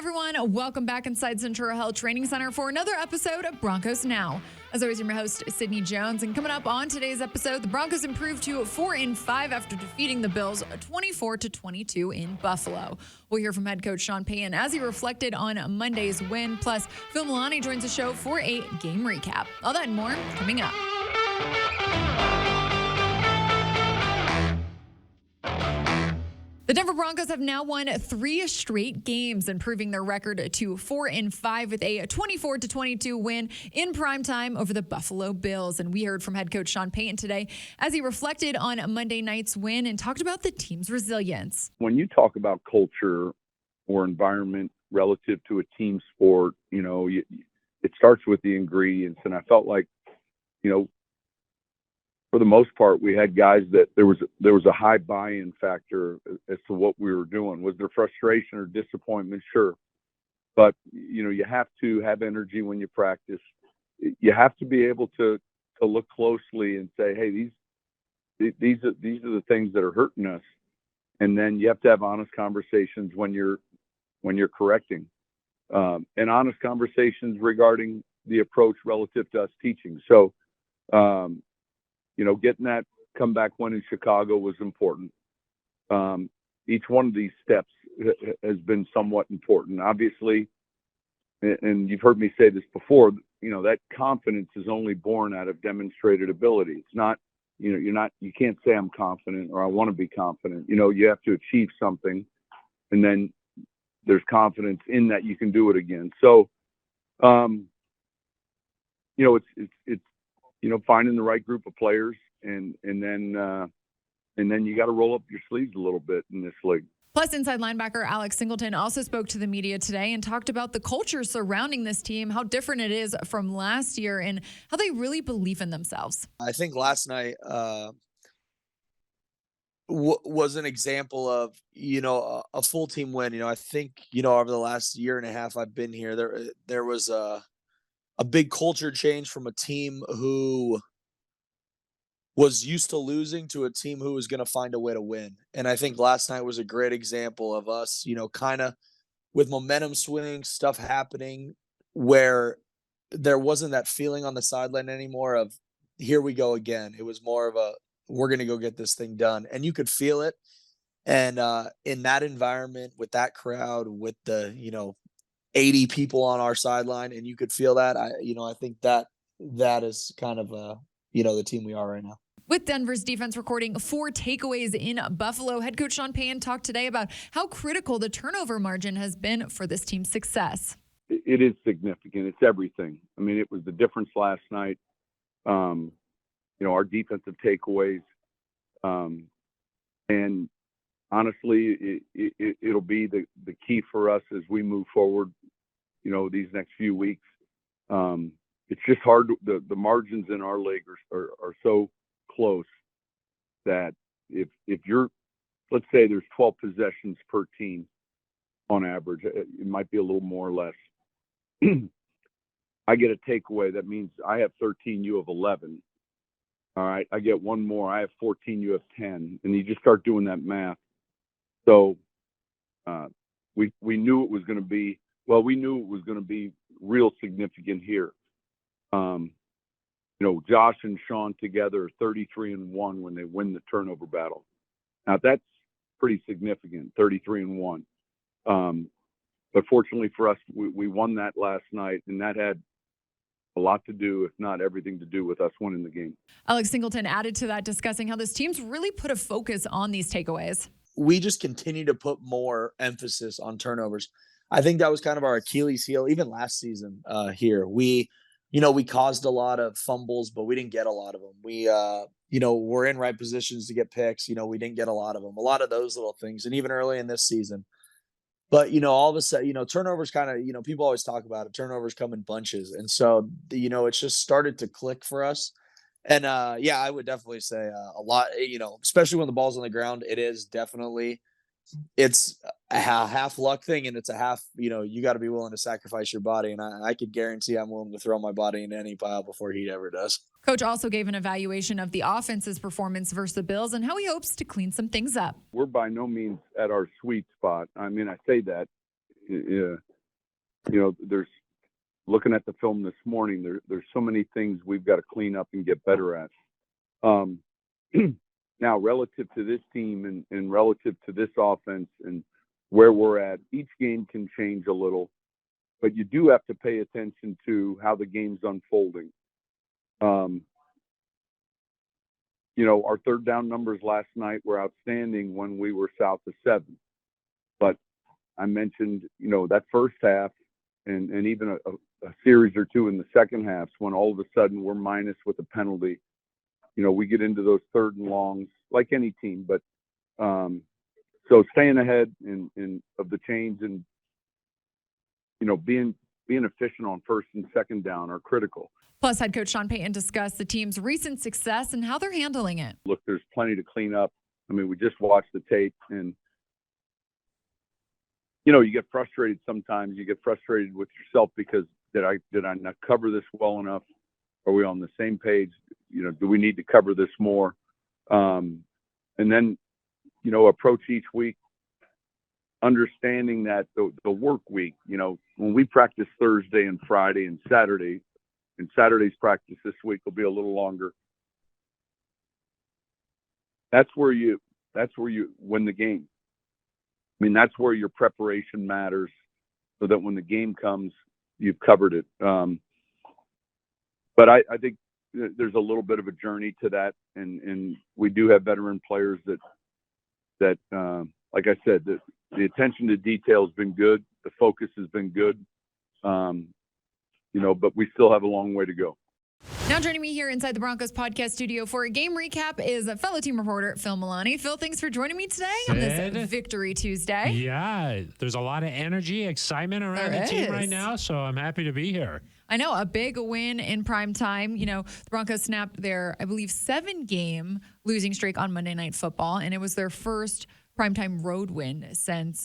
everyone. Welcome back inside Centura Health Training Center for another episode of Broncos Now. As always, I'm your host, Sydney Jones. And coming up on today's episode, the Broncos improved to 4-5 after defeating the Bills 24-22 in Buffalo. We'll hear from head coach Sean Payton as he reflected on Monday's win. Plus, Phil Milani joins the show for a game recap. All that and more coming up. The Denver Broncos have now won 3 straight games, improving their record to 4-5 with a 24-22 win in primetime over the Buffalo Bills. And we heard from head coach Sean Payton today as he reflected on Monday night's win and talked about the team's resilience. When you talk about culture or environment relative to a team sport, it starts with the ingredients. And I felt like, for the most part, we had guys that there was a high buy-in factor as to what we were doing. Was there frustration or disappointment? Sure. But, you have to have energy when you practice. You have to be able to look closely and say, hey, these are the things that are hurting us. And then you have to have honest conversations when you're correcting, and honest conversations regarding the approach relative to us teaching. So, getting that comeback win in Chicago was important. Each one of these steps has been somewhat important. Obviously, and you've heard me say this before, that confidence is only born out of demonstrated ability. It's not, you can't say I'm confident or I want to be confident. You have to achieve something, and then there's confidence in that you can do it again. So, it's finding the right group of players, and then you got to roll up your sleeves a little bit in this league. Plus, inside linebacker Alex Singleton also spoke to the media today and talked about the culture surrounding this team, how different it is from last year, and how they really believe in themselves. I think last night was an example of, a full team win. I think, over the last year and a half I've been here, there was a big culture change from a team who was used to losing to a team who was going to find a way to win. And I think last night was a great example of us, kind of with momentum swing, stuff happening where there wasn't that feeling on the sideline anymore of here we go again. It was more of we're going to go get this thing done. And you could feel it. And in that environment, with that crowd, with the, 80 people on our sideline, and you could feel that. I think that is kind of the team we are right now. With Denver's defense recording 4 takeaways in Buffalo, head coach Sean Payton talked today about how critical the turnover margin has been for this team's success. It is significant. It's everything. I mean, it was the difference last night. Our defensive takeaways, and honestly, it'll be the key for us as we move forward, these next few weeks. It's just hard. The margins in our league are so close that if you're, let's say there's 12 possessions per team on average, it might be a little more or less. I get a takeaway. That means I have 13, you have 11. All right. I get one more. I have 14, you have 10. And you just start doing that math. So we knew it was going to be real significant here. Josh and Sean together 33-1 when they win the turnover battle. Now that's pretty significant, 33-1. But fortunately for us, we won that last night, and that had a lot to do, if not everything to do, with us winning the game. Alex Singleton added to that, discussing how this team's really put a focus on these takeaways. We just continue to put more emphasis on turnovers. I think that was kind of our Achilles heel, even last season here. We caused a lot of fumbles, but we didn't get a lot of them. We, we're in right positions to get picks. We didn't get a lot of them, a lot of those little things. And even early in this season, but, all of a sudden, turnovers kind of, people always talk about it. Turnovers come in bunches. And so, it's just started to click for us. And, I would definitely say a lot, especially when the ball's on the ground, it's a half luck thing, and it's a half, you got to be willing to sacrifice your body. And I could guarantee I'm willing to throw my body into any pile before he ever does. Coach also gave an evaluation of the offense's performance versus the Bills and how he hopes to clean some things up. We're by no means at our sweet spot. I mean, I say that there's looking at the film this morning. There's so many things we've got to clean up and get better at. Now, relative to this team and relative to this offense and where we're at, each game can change a little, but you do have to pay attention to how the game's unfolding. Our third down numbers last night were outstanding when we were south of 7. But I mentioned, that first half and even a series or two in the second half, when all of a sudden we're minus with a penalty. We get into those third and longs like any team, but so staying ahead of the chains and being efficient on first and second down are critical. Plus, head coach Sean Payton discussed the team's recent success and how they're handling it. Look, there's plenty to clean up. I mean, we just watched the tape, and you get frustrated sometimes. You get frustrated with yourself because did I not cover this well enough? Are we on the same page? Do we need to cover this more? And then, approach each week understanding that the work week, when we practice Thursday and Friday and Saturday, and Saturday's practice this week will be a little longer. That's where you win the game. I mean, that's where your preparation matters, so that when the game comes, you've covered it. But I think there's a little bit of a journey to that, and we do have veteran players that like I said, the attention to detail has been good, the focus has been good, but we still have a long way to go. Now joining me here inside the Broncos podcast studio for a game recap is a fellow team reporter, Phil Milani. Phil, thanks for joining me today on this Victory Tuesday. Yeah, there's a lot of energy, excitement around the team right now, so I'm happy to be here. I know, a big win in prime time. The Broncos snapped their, I believe, 7-game losing streak on Monday Night Football, and it was their first primetime road win since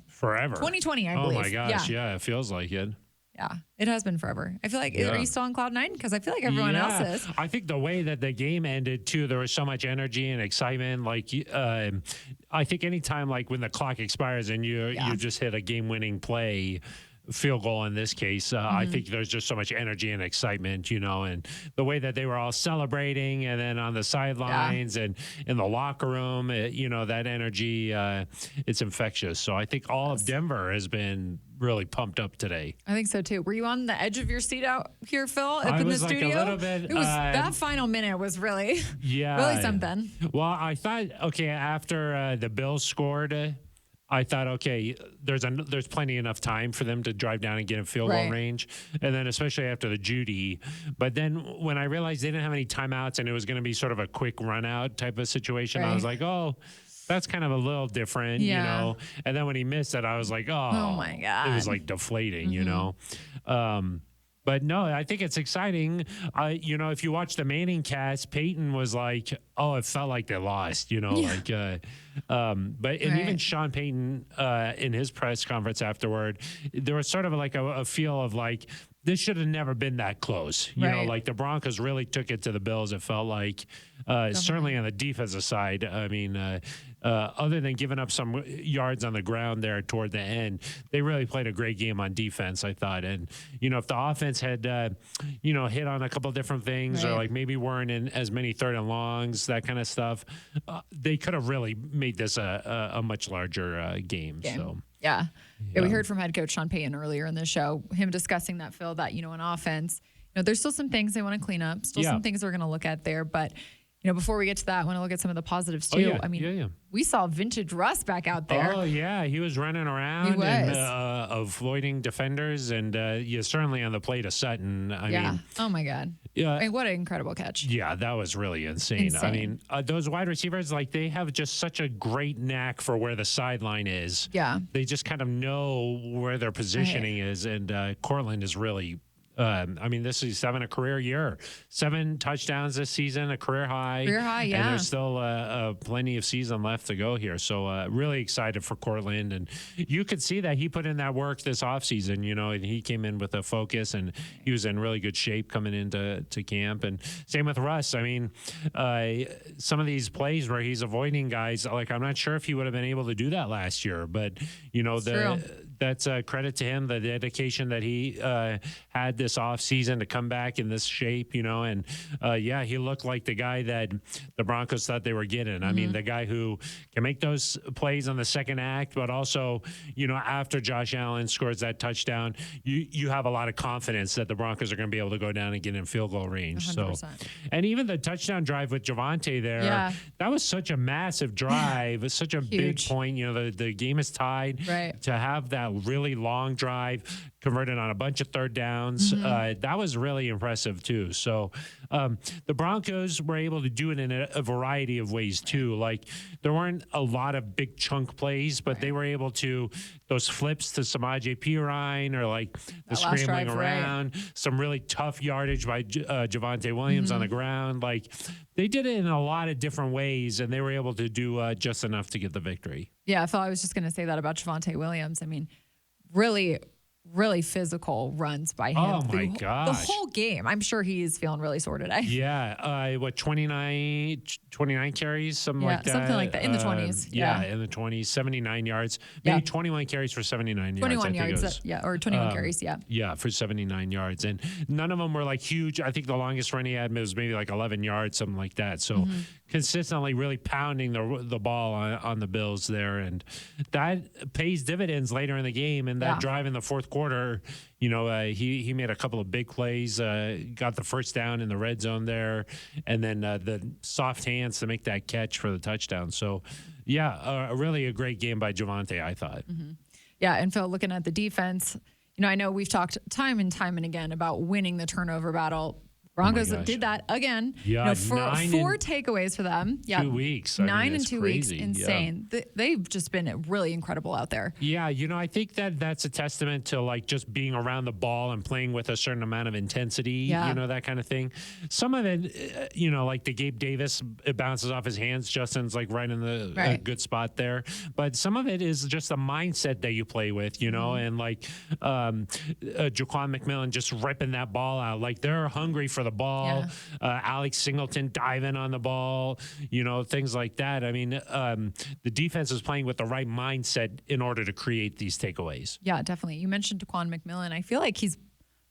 forever. 2020, I believe. Oh my gosh, yeah, it feels like it. Yeah, it has been forever. I feel like, are you still on cloud 9? Because I feel like everyone else is. I think the way that the game ended, too, there was so much energy and excitement. Like, I think anytime, like, when the clock expires and you just hit a game-winning play, field goal in this case, I think there's just so much energy and excitement, and the way that they were all celebrating, and then on the sidelines and in the locker room, that energy, it's infectious. So I think all of Denver has been really pumped up today. I think so too. Were you on the edge of your seat out here, Phil, up in the studio? Like a little bit. It was that final minute was really, really something. Well, I thought, after the Bills scored, I thought, okay, there's plenty enough time for them to drive down and get in field goal range. And then especially after the Judy. But then when I realized they didn't have any timeouts and it was going to be sort of a quick run out type of situation, I was like, oh, that's kind of a little different, And then when he missed it, I was like, oh my God. It was like deflating, But no, I think it's exciting. If you watch the Manning cast, Peyton was like, oh, it felt like they lost, But even Sean Payton in his press conference afterward, there was sort of like a feel of like, this should have never been that close. You know, like the Broncos really took it to the Bills. It felt like, certainly on the defensive side, I mean, other than giving up some yards on the ground there toward the end, they really played a great game on defense, I thought. And, if the offense had, hit on a couple different things or like maybe weren't in as many third and longs, that kind of stuff, they could have really made this a much larger game. So. Yeah, we heard from head coach Sean Payton earlier in the show, him discussing that, Phil, that, on offense, there's still some things they want to clean up, still some things they're going to look at there. But, before we get to that, I want to look at some of the positives too. I mean, we saw vintage Russ back out there. Oh, yeah. He was running around and avoiding defenders and certainly on the play to Sutton. I mean, oh, my God. Yeah. I mean, what an incredible catch. Yeah, that was really insane. I mean, those wide receivers, like, they have just such a great knack for where the sideline is. Yeah. They just kind of know where their positioning is. And Cortland is really this is having a career year. 7 touchdowns this season, a career high. Career high, yeah. And there's still plenty of season left to go here. So really excited for Cortland. And you could see that he put in that work this offseason, and he came in with a focus and he was in really good shape coming into camp. And same with Russ. I mean, some of these plays where he's avoiding guys, like I'm not sure if he would have been able to do that last year. But, that's credit to him, the dedication that he had this offseason to come back in this shape, and yeah, he looked like the guy that the Broncos thought they were getting. I mean, the guy who can make those plays on the second act, but also, after Josh Allen scores that touchdown, you have a lot of confidence that the Broncos are going to be able to go down and get in field goal range. 100%. So, and even the touchdown drive with Javonte there, that was such a massive drive. It's such a big point. The game is tied. Right. To have that really long drive converted on a bunch of third downs, that was really impressive too. So the Broncos were able to do it in a variety of ways too. Like there weren't a lot of big chunk plays, but they were able to, those flips to Samaje Perine or like the scrambling around, some really tough yardage by Javonte Williams on the ground. Like they did it in a lot of different ways, and they were able to do just enough to get the victory. Yeah, I was just going to say that about Javonte Williams. I mean, really physical runs by him. Oh my gosh. The whole game. I'm sure he is feeling really sore today. Yeah. 29 carries, something like that. Something like that. In the 20s. Yeah, in the 20s, 79 yards. Maybe 21 carries for 79 yards. 21 yards. Or 21 carries. Yeah. Yeah, for 79 yards. And none of them were like huge. I think the longest run he had was maybe like 11 yards, something like that. So consistently really pounding the ball on the Bills there. And that pays dividends later in the game. And that drive in the fourth quarter, he made a couple of big plays, got the first down in the red zone there, and then the soft hands to make that catch for the touchdown. So, yeah, really a great game by Javonte, I thought. Yeah, and Phil, looking at the defense, I know we've talked time and time about winning the turnover battle. Broncos did that again. Yeah, 4 takeaways for them. Yeah, 2 weeks. 9 in 2 crazy. weeks. Insane. Yeah. They've just been really incredible out there. Yeah, I think that's a testament to like just being around the ball and playing with a certain amount of intensity, that kind of thing. Some of it, like the Gabe Davis, it bounces off his hands. Justin's like right in the good spot there. But some of it is just a mindset that you play with, and like Jaquan McMillan just ripping that ball out. Like they're hungry for the ball. Alex Singleton diving on the ball, things like that. I mean, the defense is playing with the right mindset in order to create these takeaways. Yeah, definitely. You mentioned Daquan McMillan. I feel like he's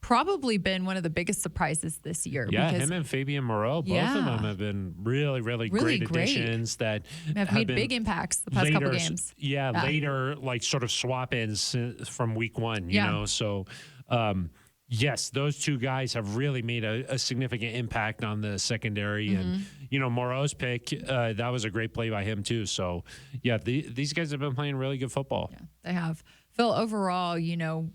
probably been one of the biggest surprises this year. Yeah, him and Fabian Moreau, both of them have been really, really great additions that have made big impacts the past couple games. Yeah, later, like sort of swap-ins from week one, so... yes, those two guys have really made a significant impact on the secondary. And, Moreau's pick, that was a great play by him, too. So, yeah, these guys have been playing really good football. Yeah, they have. Phil, overall,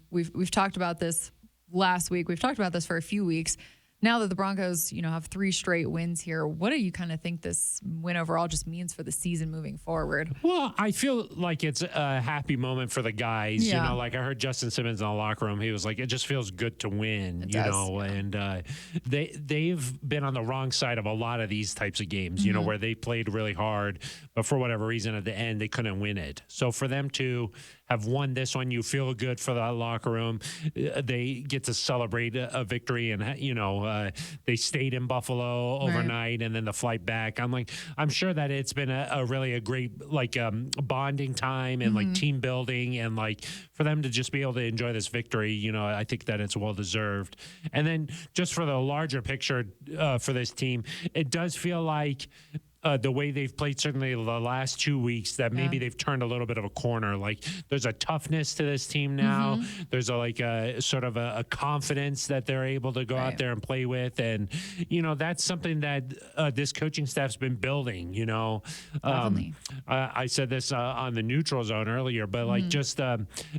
we've talked about this last week. We've talked about this for a few weeks. Now that the Broncos, have 3 straight wins here, what do you kind of think this win overall just means for the season moving forward? Well, I feel like it's a happy moment for the guys. Like I heard Justin Simmons in the locker room. He was like, it just feels good to win, and they've been on the wrong side of a lot of these types of games, where they played really hard, but for whatever reason at the end, they couldn't win it. So for them to have won this one, you feel good for that locker room. They get to celebrate a victory, and they stayed in Buffalo overnight, and then the flight back. I'm sure that it's been a really great bonding time and like team building, and like for them to just be able to enjoy this victory. I think that it's well deserved. And then just for the larger picture for this team, it does feel like the way they've played certainly the last 2 weeks, that maybe they've turned a little bit of a corner. Like there's a toughness to this team now. There's a sort of a confidence that they're able to go out there and play with. And, that's something that this coaching staff's been building, I said this on the neutral zone earlier, but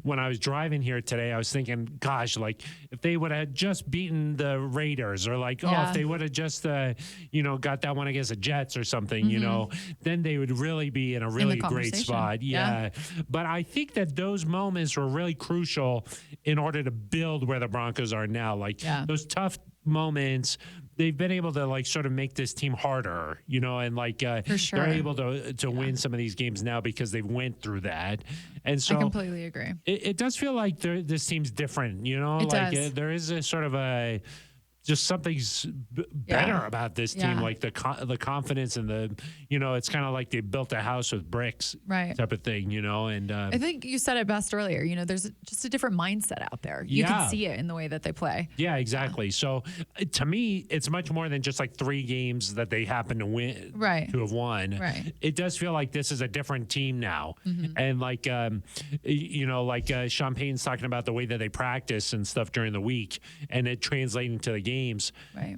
when I was driving here today, I was thinking, gosh, like if they would have just beaten the Raiders or if they would have just, got that one against the Jets or something, then they would really be in a really great spot. Yeah. But I think that those moments were really crucial in order to build where the Broncos are now. Those tough moments, they've been able to sort of make this team harder, and for sure. They're able to win some of these games now because they've went through that. And so I completely agree. It does feel like this team's different, It does. There is a sort of just something's better about this team, like the confidence and the, it's kind of like they built a house with bricks, type of thing, and I think you said it best earlier. There's just a different mindset out there. You can see it in the way that they play. Yeah, exactly. So to me, it's much more than just like 3 games that they happen to win, to have won. Right. It does feel like this is a different team now, and like Sean Payton's talking about the way that they practice and stuff during the week, and it translating to the games. Right.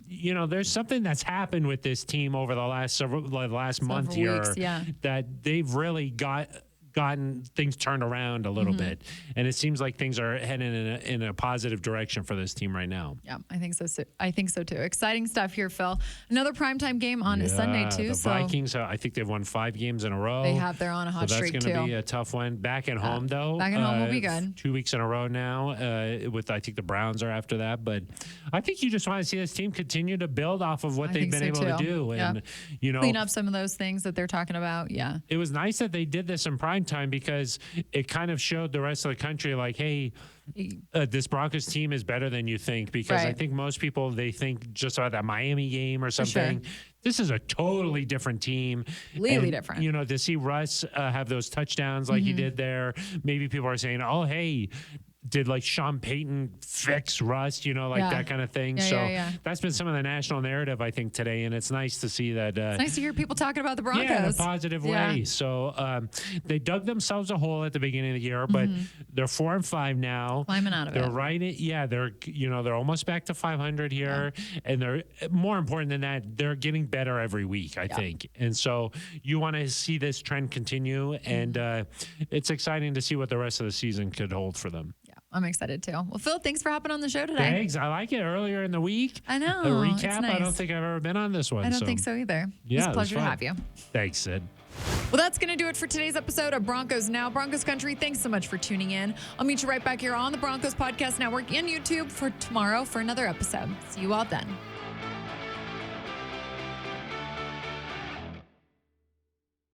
There's something that's happened with this team over the last month here weeks, that they've really gotten things turned around a little bit, and it seems like things are heading in a positive direction for this team right now. Yeah, I think so too. Exciting stuff here, Phil. Another primetime game on Sunday too. The Vikings, I think they've won 5 games in a row. They have. They're on a hot streak too. That's going to be a tough one. Back at home though. Back at home will be good. 2 weeks in a row now. With I think the Browns are after that, but I think you just want to see this team continue to build off of what they've been able to do, and clean up some of those things that they're talking about. Yeah, it was nice that they did this in prime time because it kind of showed the rest of the country like, hey, this Broncos team is better than you think, because I think most people, they think just about that Miami game or something. This is a totally different team. Completely different. To see Russ have those touchdowns like he did there, maybe people are saying, oh, hey, did like Sean Payton fix Russ, that kind of thing. That's been some of the national narrative, I think, today. And it's nice to see that. It's nice to hear people talking about the Broncos. Yeah, in a positive way. So they dug themselves a hole at the beginning of the year, but they're 4-5 now. Climbing out of they're it. They're almost back to 500 here. And they're more important than that, they're getting better every week, I think. And so you want to see this trend continue. And it's exciting to see what the rest of the season could hold for them. I'm excited too. Well, Phil, thanks for hopping on the show today. Thanks. I like it. Earlier in the week. I know. A recap. It's nice. I don't think I've ever been on this one. I don't think so either. Yeah, it's a pleasure to have you. Thanks, Sid. Well, that's going to do it for today's episode of Broncos Now. Broncos Country, thanks so much for tuning in. I'll meet you right back here on the Broncos Podcast Network and YouTube for tomorrow for another episode. See you all then.